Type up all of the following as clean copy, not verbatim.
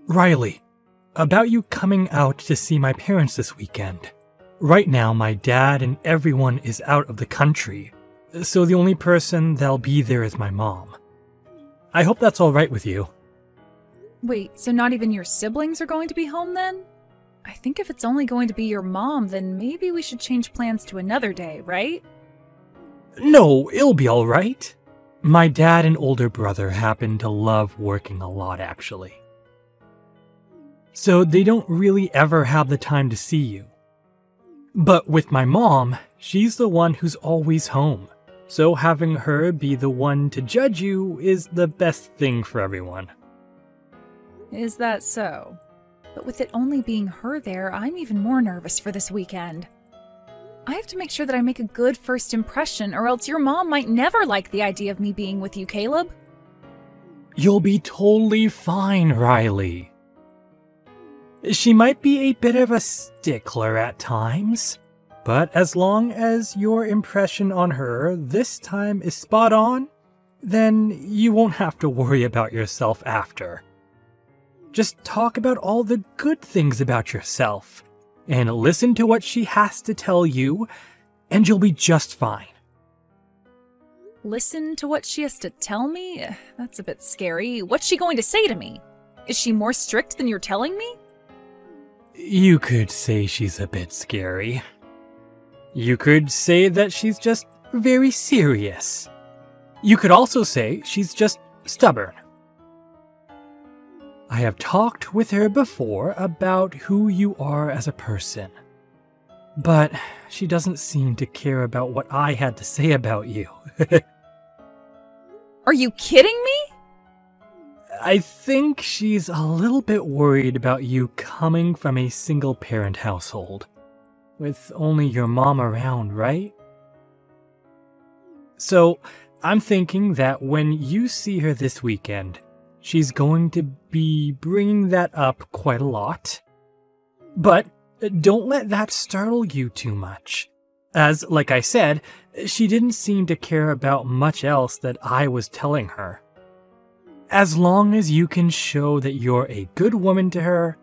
Riley, about you coming out to see my parents this weekend. Right now, my dad and everyone is out of the country, so the only person that'll be there is my mom. I hope that's alright with you. Wait, so not even your siblings are going to be home then? I think if it's only going to be your mom, then maybe we should change plans to another day, right? No, it'll be alright. My dad and older brother happen to love working a lot, actually. So they don't really ever have the time to see you. But with my mom, she's the one who's always home. So having her be the one to judge you is the best thing for everyone. Is that so? But with it only being her there, I'm even more nervous for this weekend. I have to make sure that I make a good first impression, or else your mom might never like the idea of me being with you, Caleb. You'll be totally fine, Riley. She might be a bit of a stickler at times, but as long as your impression on her this time is spot on, then you won't have to worry about yourself after. Just talk about all the good things about yourself, and listen to what she has to tell you, and you'll be just fine. Listen to what she has to tell me? That's a bit scary. What's she going to say to me? Is she more strict than you're telling me? You could say she's a bit scary. You could say that she's just very serious. You could also say she's just stubborn. I have talked with her before about who you are as a person, but she doesn't seem to care about what I had to say about you. Are you kidding me? I think she's a little bit worried about you coming from a single-parent household, with only your mom around, right? So, I'm thinking that when you see her this weekend, she's going to be bringing that up quite a lot. But don't let that startle you too much. As, like I said, she didn't seem to care about much else that I was telling her. As long as you can show that you're a good woman to her,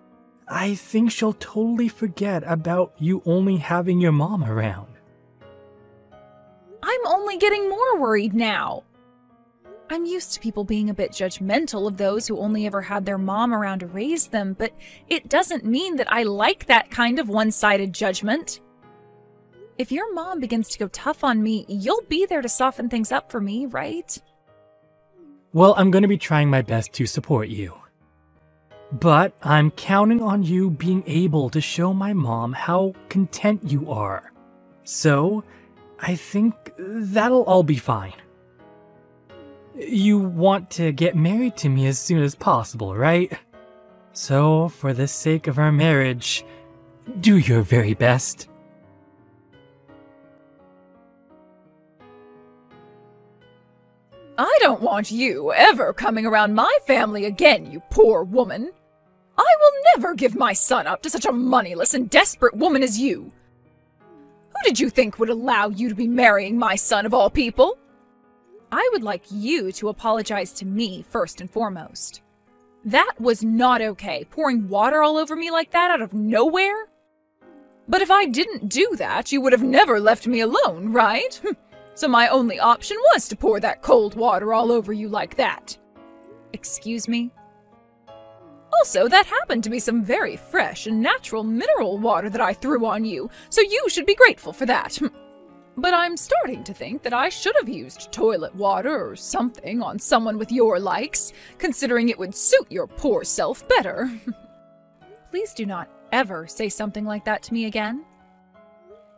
I think she'll totally forget about you only having your mom around. I'm only getting more worried now. I'm used to people being a bit judgmental of those who only ever had their mom around to raise them, but it doesn't mean that I like that kind of one-sided judgment. If your mom begins to go tough on me, you'll be there to soften things up for me, right? Well, I'm going to be trying my best to support you. But I'm counting on you being able to show my mom how content you are. So, I think that'll all be fine. You want to get married to me as soon as possible, right? So, for the sake of our marriage, do your very best. I don't want you ever coming around my family again, you poor woman. I will never give my son up to such a moneyless and desperate woman as you. Who did you think would allow you to be marrying my son of all people? I would like you to apologize to me first and foremost. That was not okay, pouring water all over me like that out of nowhere. But if I didn't do that, you would have never left me alone, right? So my only option was to pour that cold water all over you like that. Excuse me? Also, that happened to be some very fresh and natural mineral water that I threw on you, so you should be grateful for that. But I'm starting to think that I should have used toilet water or something on someone with your likes, considering it would suit your poor self better. Please do not ever say something like that to me again.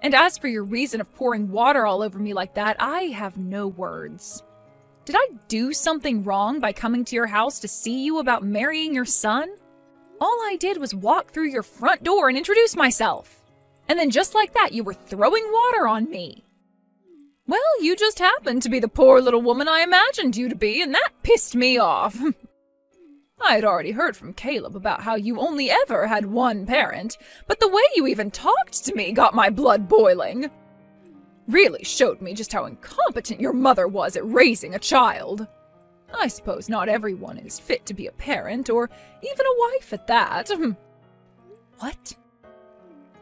And as for your reason of pouring water all over me like that, I have no words. Did I do something wrong by coming to your house to see you about marrying your son? All I did was walk through your front door and introduce myself. And then just like that, you were throwing water on me. Well, you just happened to be the poor little woman I imagined you to be, and that pissed me off. I had already heard from Caleb about how you only ever had one parent, but the way you even talked to me got my blood boiling. Really showed me just how incompetent your mother was at raising a child. I suppose not everyone is fit to be a parent, or even a wife at that. What?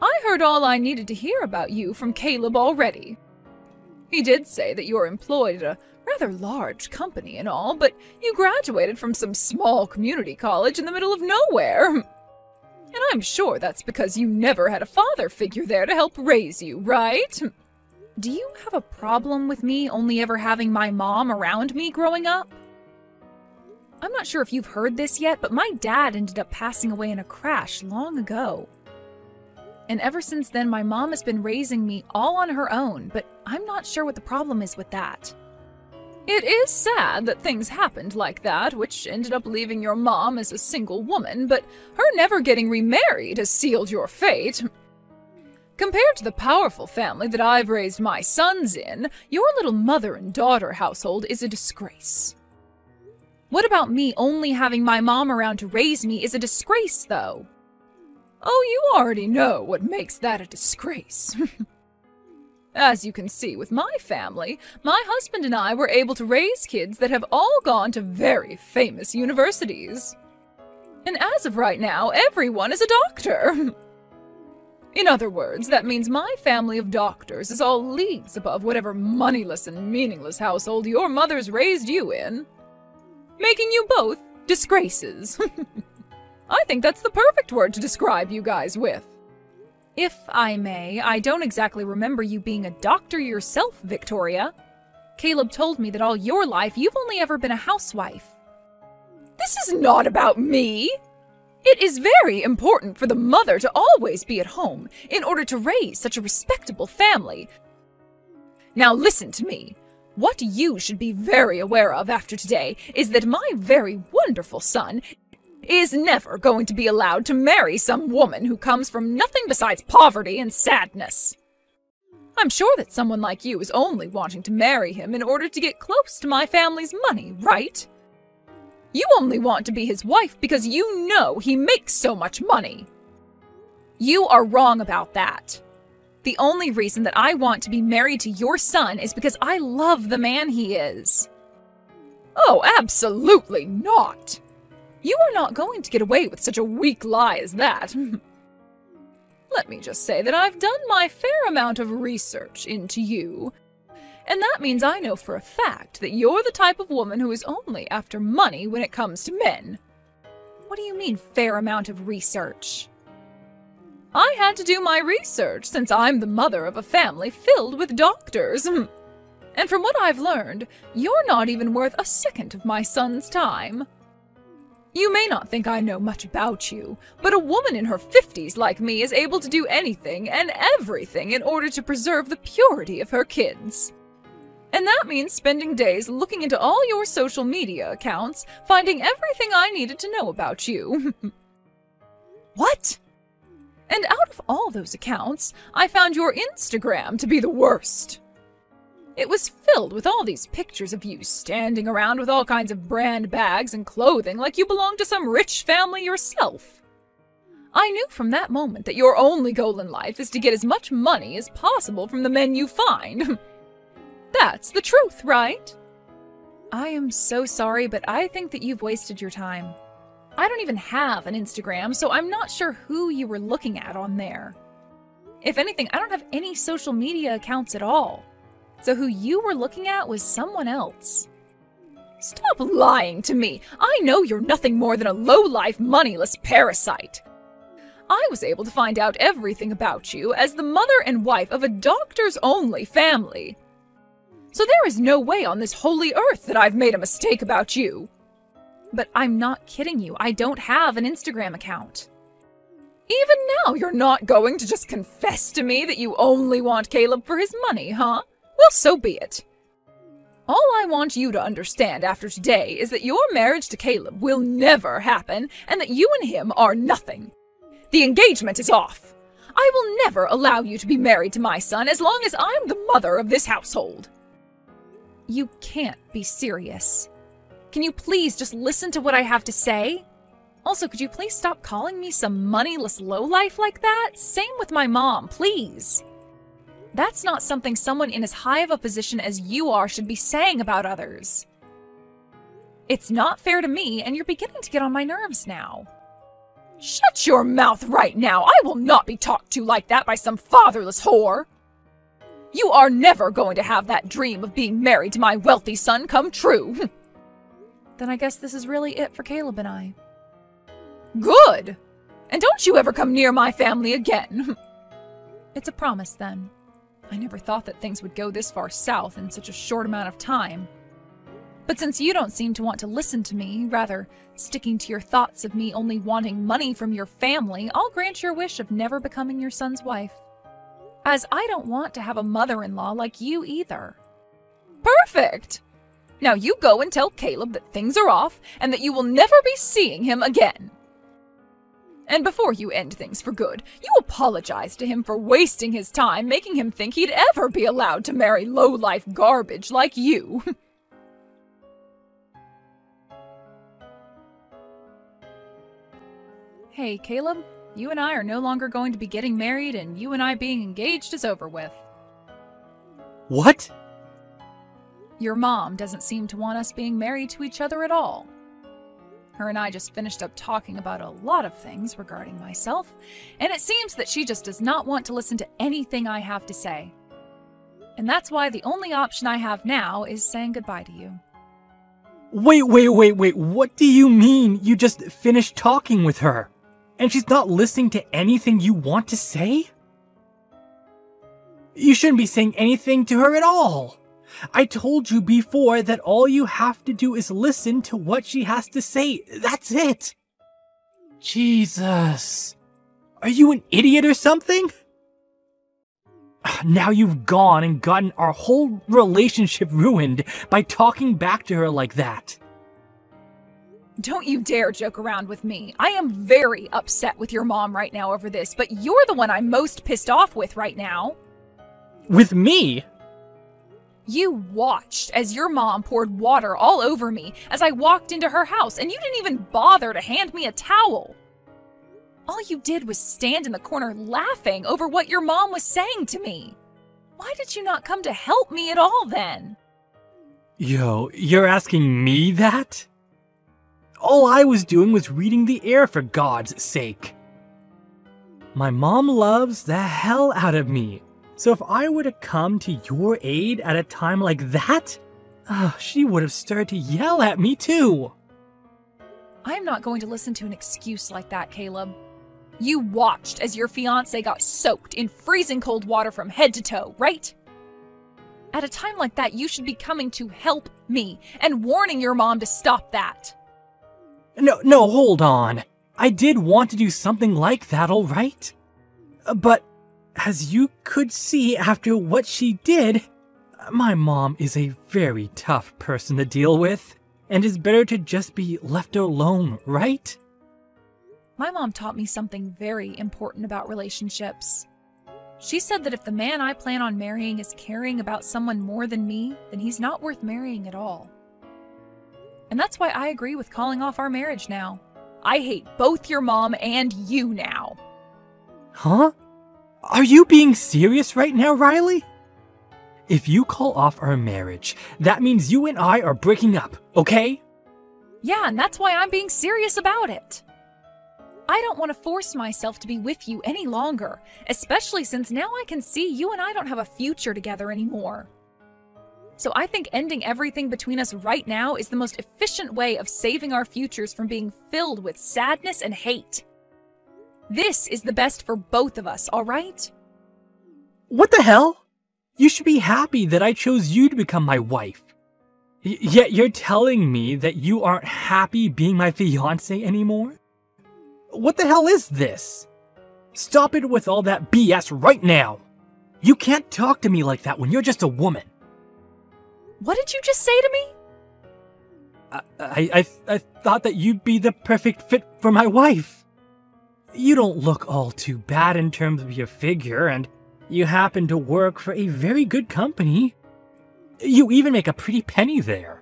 I heard all I needed to hear about you from Caleb already. He did say that you're employed at a rather large company and all, but you graduated from some small community college in the middle of nowhere. And I'm sure that's because you never had a father figure there to help raise you, right? Do you have a problem with me only ever having my mom around me growing up? I'm not sure if you've heard this yet, but my dad ended up passing away in a crash long ago. And ever since then, my mom has been raising me all on her own, but I'm not sure what the problem is with that. It is sad that things happened like that, which ended up leaving your mom as a single woman, but her never getting remarried has sealed your fate. Compared to the powerful family that I've raised my sons in, your little mother and daughter household is a disgrace. What about me only having my mom around to raise me is a disgrace, though? Oh, you already know what makes that a disgrace. As you can see with my family, my husband and I were able to raise kids that have all gone to very famous universities. And as of right now, everyone is a doctor. In other words, that means my family of doctors is all leagues above whatever moneyless and meaningless household your mother's raised you in, making you both disgraces. I think that's the perfect word to describe you guys with. If I may, I don't exactly remember you being a doctor yourself, Victoria. Caleb told me that all your life you've only ever been a housewife. This is not about me! It is very important for the mother to always be at home in order to raise such a respectable family. Now listen to me. What you should be very aware of after today is that my very wonderful son is never going to be allowed to marry some woman who comes from nothing besides poverty and sadness. I'm sure that someone like you is only wanting to marry him in order to get close to my family's money, right? You only want to be his wife because you know he makes so much money. You are wrong about that. The only reason that I want to be married to your son is because I love the man he is. Oh, absolutely not! You are not going to get away with such a weak lie as that. Let me just say that I've done my fair amount of research into you, and that means I know for a fact that you're the type of woman who is only after money when it comes to men. What do you mean, fair amount of research? I had to do my research since I'm the mother of a family filled with doctors. And from what I've learned, you're not even worth a second of my son's time. You may not think I know much about you, but a woman in her 50s like me is able to do anything and everything in order to preserve the purity of her kids. And that means spending days looking into all your social media accounts, finding everything I needed to know about you. What? And out of all those accounts, I found your Instagram to be the worst. It was filled with all these pictures of you standing around with all kinds of brand bags and clothing like you belonged to some rich family yourself. I knew from that moment that your only goal in life is to get as much money as possible from the men you find. That's the truth, right? I am so sorry, but I think that you've wasted your time. I don't even have an Instagram, so I'm not sure who you were looking at on there. If anything, I don't have any social media accounts at all. So who you were looking at was someone else. Stop lying to me! I know you're nothing more than a low-life, moneyless parasite. I was able to find out everything about you as the mother and wife of a doctors-only family. So there is no way on this holy earth that I've made a mistake about you. But I'm not kidding you, I don't have an Instagram account. Even now you're not going to just confess to me that you only want Caleb for his money, huh? Well, so be it. All I want you to understand after today is that your marriage to Caleb will never happen and that you and him are nothing. The engagement is off. I will never allow you to be married to my son as long as I'm the mother of this household. You can't be serious. Can you please just listen to what I have to say? Also, could you please stop calling me some moneyless lowlife like that? Same with my mom, please. That's not something someone in as high of a position as you are should be saying about others. It's not fair to me, and you're beginning to get on my nerves now. Shut your mouth right now! I will not be talked to like that by some fatherless whore! You are never going to have that dream of being married to my wealthy son come true! Then I guess this is really it for Caleb and I. Good! And don't you ever come near my family again! It's a promise, then. I never thought that things would go this far south in such a short amount of time. But since you don't seem to want to listen to me, rather sticking to your thoughts of me only wanting money from your family, I'll grant your wish of never becoming your son's wife. As I don't want to have a mother-in-law like you either. Perfect! Now you go and tell Caleb that things are off and that you will never be seeing him again. And before you end things for good, you apologize to him for wasting his time, making him think he'd ever be allowed to marry low-life garbage like you. Hey, Caleb, you and I are no longer going to be getting married, and you and I being engaged is over with. What? Your mom doesn't seem to want us being married to each other at all. Her and I just finished up talking about a lot of things regarding myself, and it seems that she just does not want to listen to anything I have to say. And that's why the only option I have now is saying goodbye to you. Wait, what do you mean you just finished talking with her? And she's not listening to anything you want to say? You shouldn't be saying anything to her at all. I told you before that all you have to do is listen to what she has to say. That's it. Jesus. Are you an idiot or something? Now you've gone and gotten our whole relationship ruined by talking back to her like that. Don't you dare joke around with me. I am very upset with your mom right now over this, but you're the one I'm most pissed off with right now. With me? You watched as your mom poured water all over me as I walked into her house, and you didn't even bother to hand me a towel. All you did was stand in the corner laughing over what your mom was saying to me. Why did you not come to help me at all then? Yo, you're asking me that? All I was doing was reading the air, for God's sake. My mom loves the hell out of me, so if I were to come to your aid at a time like that, she would have started to yell at me too. I am not going to listen to an excuse like that, Caleb. You watched as your fiancé got soaked in freezing cold water from head to toe, right? At a time like that, you should be coming to help me and warning your mom to stop that. No, hold on. I did want to do something like that, all right? But as you could see after what she did, my mom is a very tough person to deal with, and it's better to just be left alone, right? My mom taught me something very important about relationships. She said that if the man I plan on marrying is caring about someone more than me, then he's not worth marrying at all. And that's why I agree with calling off our marriage now. I hate both your mom and you now. Huh? Are you being serious right now, Riley? If you call off our marriage, that means you and I are breaking up, okay? Yeah, and that's why I'm being serious about it. I don't want to force myself to be with you any longer, especially since now I can see you and I don't have a future together anymore. So I think ending everything between us right now is the most efficient way of saving our futures from being filled with sadness and hate. This is the best for both of us, all right? What the hell? You should be happy that I chose you to become my wife. Yet you're telling me that you aren't happy being my fiancé anymore? What the hell is this? Stop it with all that BS right now. You can't talk to me like that when you're just a woman. What did you just say to me? I thought that you'd be the perfect fit for my wife. You don't look all too bad in terms of your figure, and you happen to work for a very good company. You even make a pretty penny there.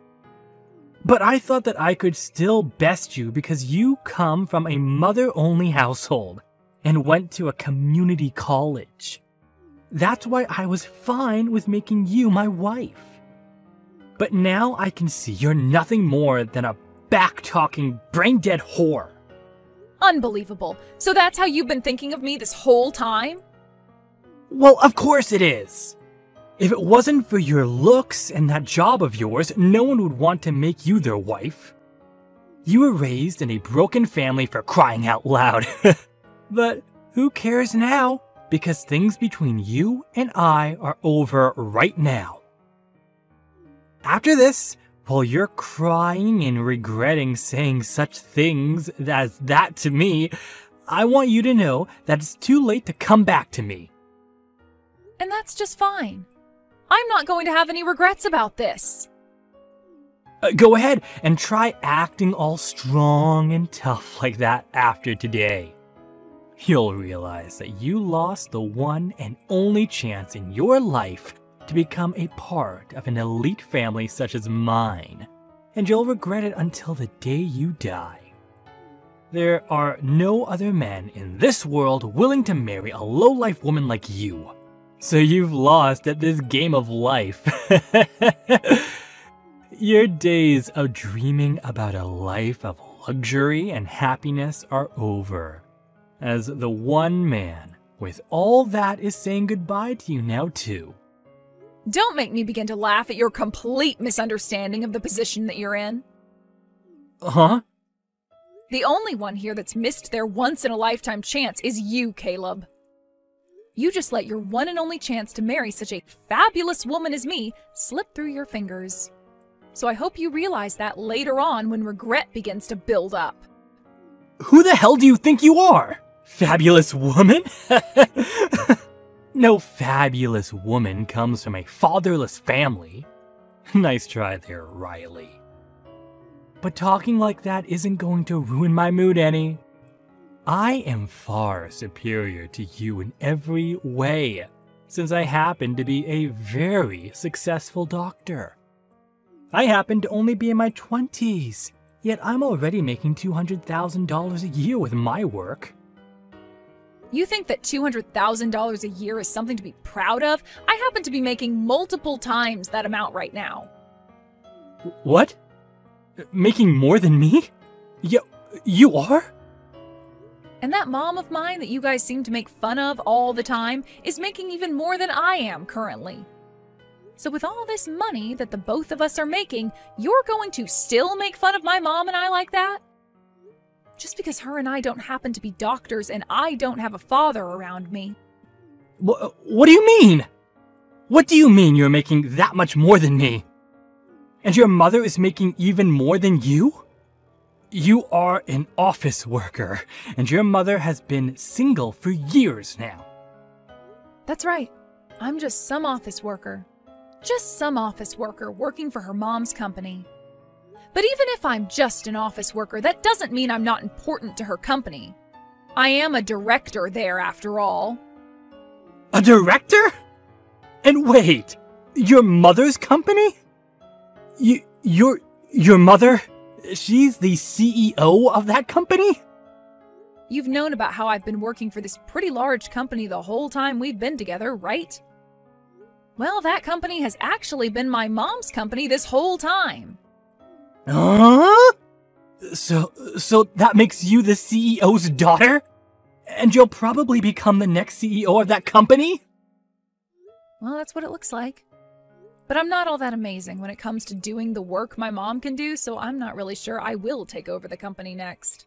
But I thought that I could still best you because you come from a mother-only household and went to a community college. That's why I was fine with making you my wife. But now I can see you're nothing more than a back-talking, brain-dead whore. Unbelievable. So that's how you've been thinking of me this whole time? Well, of course it is. If it wasn't for your looks and that job of yours, no one would want to make you their wife. You were raised in a broken family, for crying out loud. But who cares now? Because things between you and I are over right now. After this, while you're crying and regretting saying such things as that to me, I want you to know that it's too late to come back to me. And that's just fine. I'm not going to have any regrets about this. Go ahead and try acting all strong and tough like that after today. You'll realize that you lost the one and only chance in your life to become a part of an elite family such as mine, and you'll regret it until the day you die. There are no other men in this world willing to marry a low-life woman like you, so you've lost at this game of life. Your days of dreaming about a life of luxury and happiness are over, as the one man with all that is saying goodbye to you now too. Don't make me begin to laugh at your complete misunderstanding of the position that you're in. Huh? The only one here that's missed their once-in-a-lifetime chance is you, Caleb. You just let your one and only chance to marry such a fabulous woman as me slip through your fingers. So I hope you realize that later on when regret begins to build up. Who the hell do you think you are? Fabulous woman? No fabulous woman comes from a fatherless family. Nice try there, Riley. But talking like that isn't going to ruin my mood any. I am far superior to you in every way, since I happen to be a very successful doctor. I happen to only be in my 20s, yet I'm already making $200,000 a year with my work. You think that $200,000 a year is something to be proud of? I happen to be making multiple times that amount right now. What? Making more than me? You are? And that mom of mine that you guys seem to make fun of all the time is making even more than I am currently. So with all this money that the both of us are making, you're going to still make fun of my mom and I like that? Just because her and I don't happen to be doctors and I don't have a father around me. What do you mean? What do you mean you're making that much more than me? And your mother is making even more than you? You are an office worker, and your mother has been single for years now. That's right. I'm just some office worker. Just some office worker working for her mom's company. But even if I'm just an office worker, that doesn't mean I'm not important to her company. I am a director there, after all. A director? And wait, your mother's company? Your mother? She's the CEO of that company? You've known about how I've been working for this pretty large company the whole time we've been together, right? Well, that company has actually been my mom's company this whole time. Huh? So that makes you the CEO's daughter? And you'll probably become the next CEO of that company? Well, that's what it looks like. But I'm not all that amazing when it comes to doing the work my mom can do, so I'm not really sure I will take over the company next.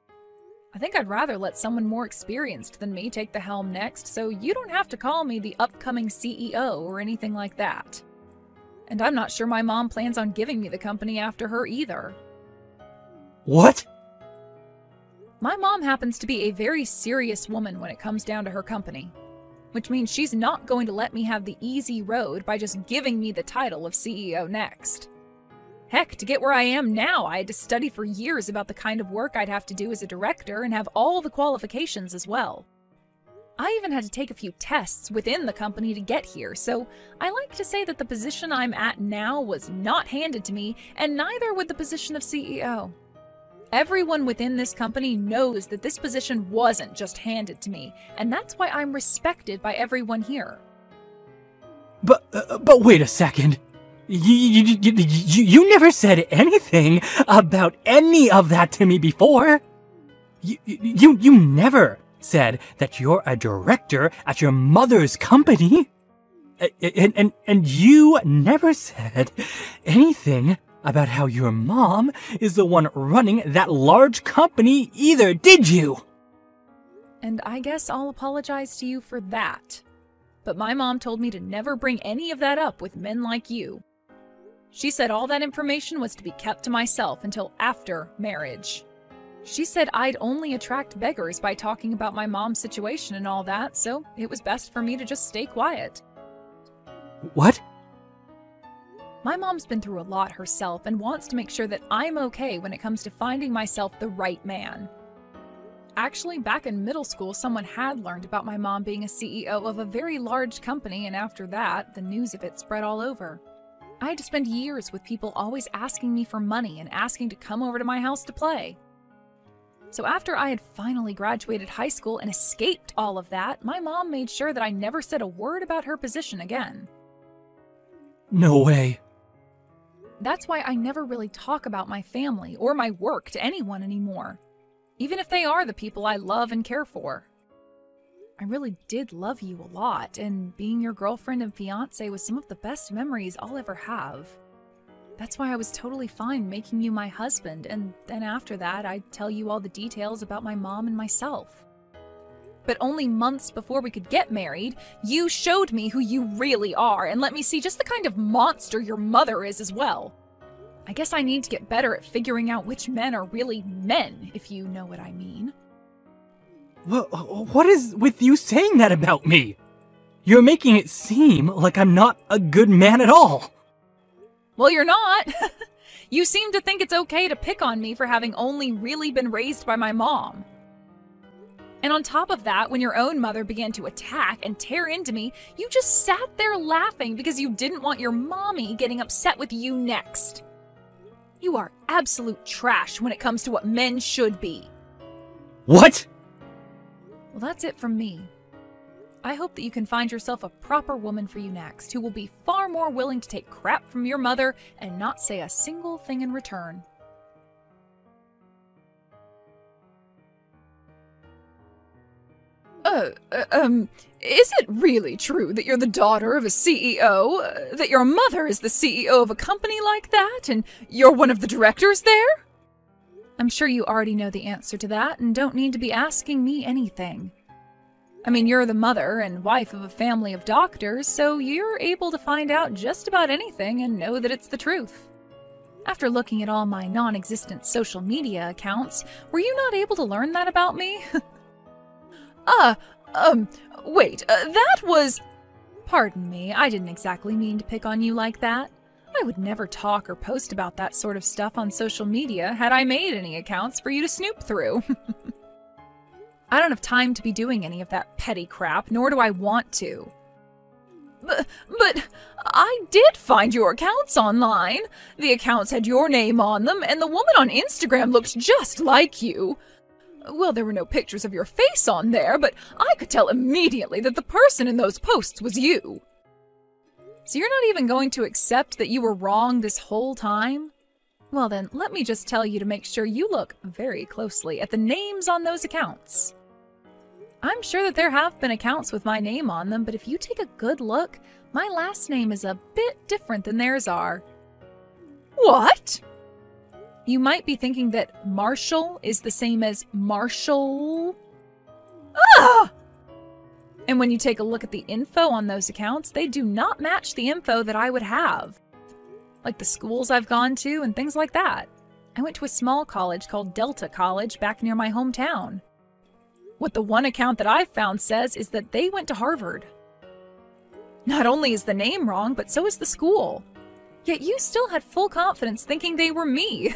I think I'd rather let someone more experienced than me take the helm next, so you don't have to call me the upcoming CEO or anything like that. And I'm not sure my mom plans on giving me the company after her either. What? My mom happens to be a very serious woman when it comes down to her company, which means she's not going to let me have the easy road by just giving me the title of CEO next. Heck, to get where I am now, I had to study for years about the kind of work I'd have to do as a director and have all the qualifications as well. I even had to take a few tests within the company to get here, so I like to say that the position I'm at now was not handed to me, and neither would the position of CEO. Everyone within this company knows that this position wasn't just handed to me, and that's why I'm respected by everyone here. But wait a second. You never said anything about any of that to me before. You never said that you're a director at your mother's company. And you never said anything about how your mom is the one running that large company either, did you? And I guess I'll apologize to you for that. But my mom told me to never bring any of that up with men like you. She said all that information was to be kept to myself until after marriage. She said I'd only attract beggars by talking about my mom's situation and all that, so it was best for me to just stay quiet. What? My mom's been through a lot herself and wants to make sure that I'm okay when it comes to finding myself the right man. Actually, back in middle school, someone had learned about my mom being a CEO of a very large company, and after that, the news of it spread all over. I had to spend years with people always asking me for money and asking to come over to my house to play. So after I had finally graduated high school and escaped all of that, my mom made sure that I never said a word about her position again. No way. That's why I never really talk about my family or my work to anyone anymore, even if they are the people I love and care for. I really did love you a lot, and being your girlfriend and fiance was some of the best memories I'll ever have. That's why I was totally fine making you my husband, and then after that, I'd tell you all the details about my mom and myself. But only months before we could get married, you showed me who you really are and let me see just the kind of monster your mother is as well. I guess I need to get better at figuring out which men are really men, if you know what I mean. Well, what is with you saying that about me? You're making it seem like I'm not a good man at all. Well, you're not. You seem to think it's okay to pick on me for having only really been raised by my mom. And on top of that, when your own mother began to attack and tear into me, you just sat there laughing because you didn't want your mommy getting upset with you next. You are absolute trash when it comes to what men should be. What? Well, that's it from me. I hope that you can find yourself a proper woman for you next, who will be far more willing to take crap from your mother and not say a single thing in return. Is it really true that you're the daughter of a CEO? That your mother is the CEO of a company like that, and you're one of the directors there? I'm sure you already know the answer to that and don't need to be asking me anything. I mean, you're the mother and wife of a family of doctors, so you're able to find out just about anything and know that it's the truth. After looking at all my non-existent social media accounts, were you not able to learn that about me? Wait, that was... Pardon me, I didn't exactly mean to pick on you like that. I would never talk or post about that sort of stuff on social media had I made any accounts for you to snoop through. I don't have time to be doing any of that petty crap, nor do I want to. But I did find your accounts online. The accounts had your name on them, and the woman on Instagram looked just like you. Well, there were no pictures of your face on there, but I could tell immediately that the person in those posts was you. So you're not even going to accept that you were wrong this whole time? Well then, let me just tell you to make sure you look very closely at the names on those accounts. I'm sure that there have been accounts with my name on them, but if you take a good look, my last name is a bit different than theirs are. What? You might be thinking that Marshall is the same as Marshall. Ah! And when you take a look at the info on those accounts, they do not match the info that I would have. Like the schools I've gone to and things like that. I went to a small college called Delta College back near my hometown. What the one account that I've found says is that they went to Harvard. Not only is the name wrong, but so is the school. Yet you still had full confidence thinking they were me.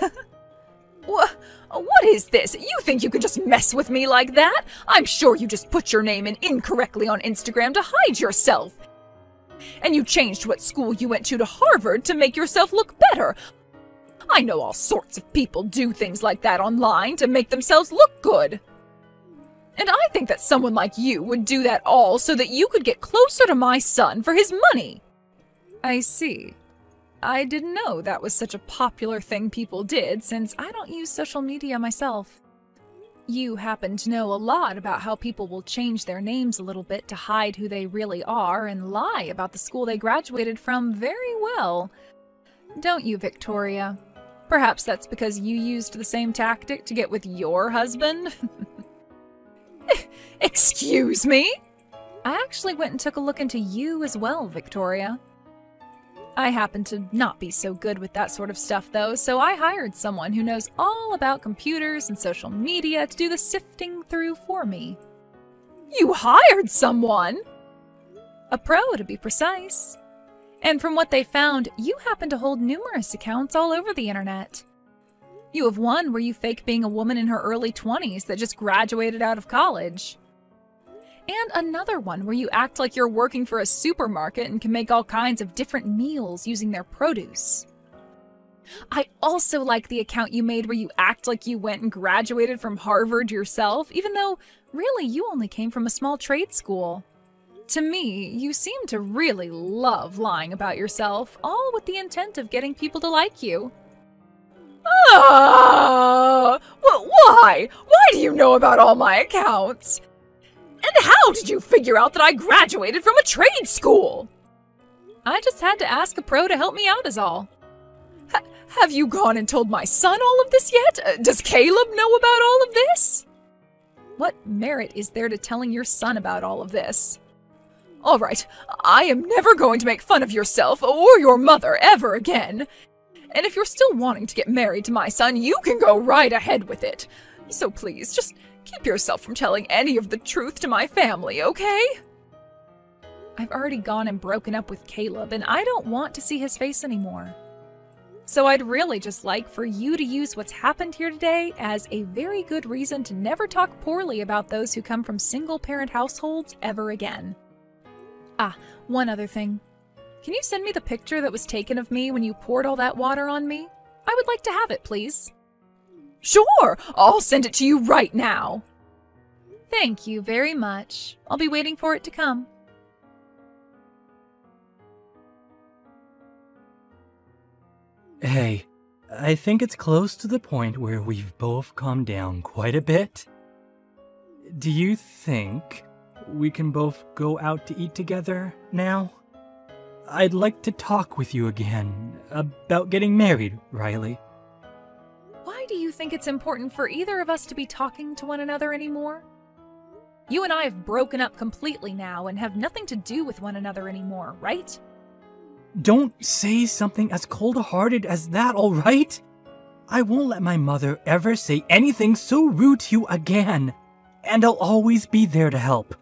What is this? You think you could just mess with me like that? I'm sure you just put your name in incorrectly on Instagram to hide yourself. And you changed what school you went to Harvard to make yourself look better. I know all sorts of people do things like that online to make themselves look good. And I think that someone like you would do that all so that you could get closer to my son for his money. I see. I didn't know that was such a popular thing people did, since I don't use social media myself. You happen to know a lot about how people will change their names a little bit to hide who they really are and lie about the school they graduated from very well. Don't you, Victoria? Perhaps that's because you used the same tactic to get with your husband? Excuse me? I actually went and took a look into you as well, Victoria. I happen to not be so good with that sort of stuff, though, so I hired someone who knows all about computers and social media to do the sifting through for me. You hired someone? A pro, to be precise. And from what they found, you happen to hold numerous accounts all over the internet. You have one where you fake being a woman in her early 20s that just graduated out of college. And another one where you act like you're working for a supermarket and can make all kinds of different meals using their produce. I also like the account you made where you act like you went and graduated from Harvard yourself, even though really you only came from a small trade school. To me, you seem to really love lying about yourself, all with the intent of getting people to like you. Well, why? Why do you know about all my accounts? And how did you figure out that I graduated from a trade school? I just had to ask a pro to help me out is all. Have you gone and told my son all of this yet? Does Caleb know about all of this? What merit is there to telling your son about all of this? All right, I am never going to make fun of yourself or your mother ever again. And if you're still wanting to get married to my son, you can go right ahead with it. So please, just keep yourself from telling any of the truth to my family, okay? I've already gone and broken up with Caleb, and I don't want to see his face anymore. So I'd really just like for you to use what's happened here today as a very good reason to never talk poorly about those who come from single-parent households ever again. Ah, one other thing. Can you send me the picture that was taken of me when you poured all that water on me? I would like to have it, please. Sure, I'll send it to you right now. Thank you very much. I'll be waiting for it to come. Hey, I think it's close to the point where we've both calmed down quite a bit. Do you think we can both go out to eat together now? I'd like to talk with you again about getting married, Riley. Why do you think it's important for either of us to be talking to one another anymore? You and I have broken up completely now and have nothing to do with one another anymore, right? Don't say something as cold-hearted as that, all right? I won't let my mother ever say anything so rude to you again, and I'll always be there to help.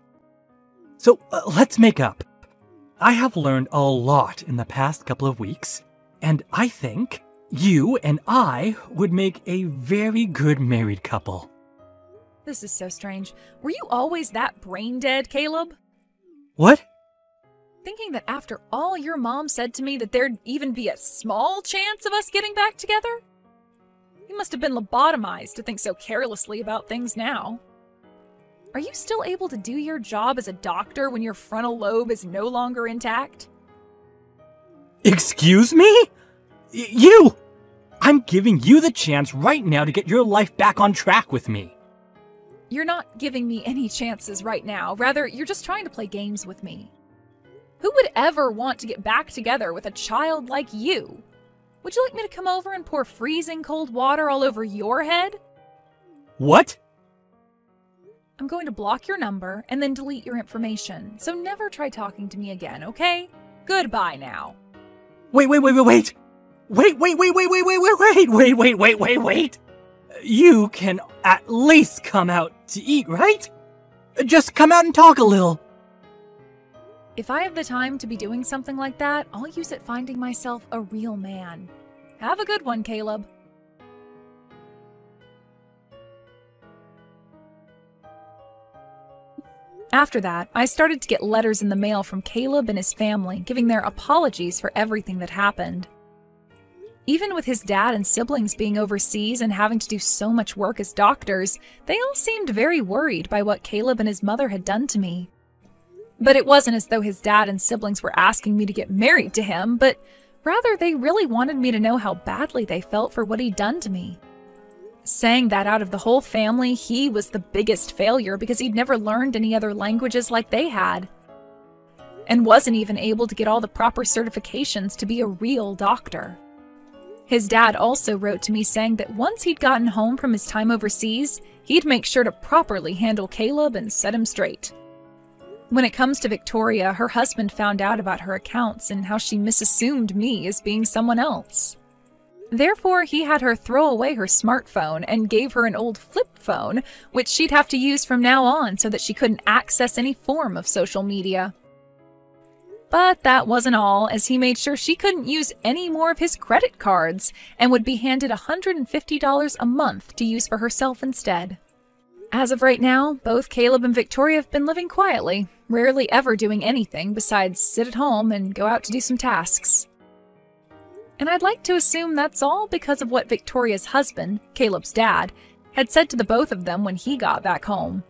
So, let's make up. I have learned a lot in the past couple of weeks, and I think you and I would make a very good married couple. This is so strange. Were you always that brain dead, Caleb? What? Thinking that after all your mom said to me that there'd even be a small chance of us getting back together? You must have been lobotomized to think so carelessly about things now. Are you still able to do your job as a doctor when your frontal lobe is no longer intact? Excuse me? You! I'm giving you the chance right now to get your life back on track with me. You're not giving me any chances right now. Rather, you're just trying to play games with me. Who would ever want to get back together with a child like you? Would you like me to come over and pour freezing cold water all over your head? What? I'm going to block your number and then delete your information, so never try talking to me again, okay? Goodbye now. Wait. You can at least come out to eat, right? Just come out and talk a little. If I have the time to be doing something like that, I'll use it finding myself a real man. Have a good one, Caleb. After that, I started to get letters in the mail from Caleb and his family, giving their apologies for everything that happened. Even with his dad and siblings being overseas and having to do so much work as doctors, they all seemed very worried by what Caleb and his mother had done to me. But it wasn't as though his dad and siblings were asking me to get married to him, but Rather, they really wanted me to know how badly they felt for what he'd done to me. Saying that out of the whole family, he was the biggest failure because he'd never learned any other languages like they had, and wasn't even able to get all the proper certifications to be a real doctor. His dad also wrote to me saying that once he'd gotten home from his time overseas, he'd make sure to properly handle Caleb and set him straight. When it comes to Victoria, her husband found out about her accounts and how she misassumed me as being someone else. Therefore, he had her throw away her smartphone and gave her an old flip phone, which she'd have to use from now on so that she couldn't access any form of social media. But that wasn't all, as he made sure she couldn't use any more of his credit cards and would be handed $150 a month to use for herself instead. As of right now, both Caleb and Victoria have been living quietly, rarely ever doing anything besides sit at home and go out to do some tasks. And I'd like to assume that's all because of what Victoria's husband, Caleb's dad, had said to the both of them when he got back home.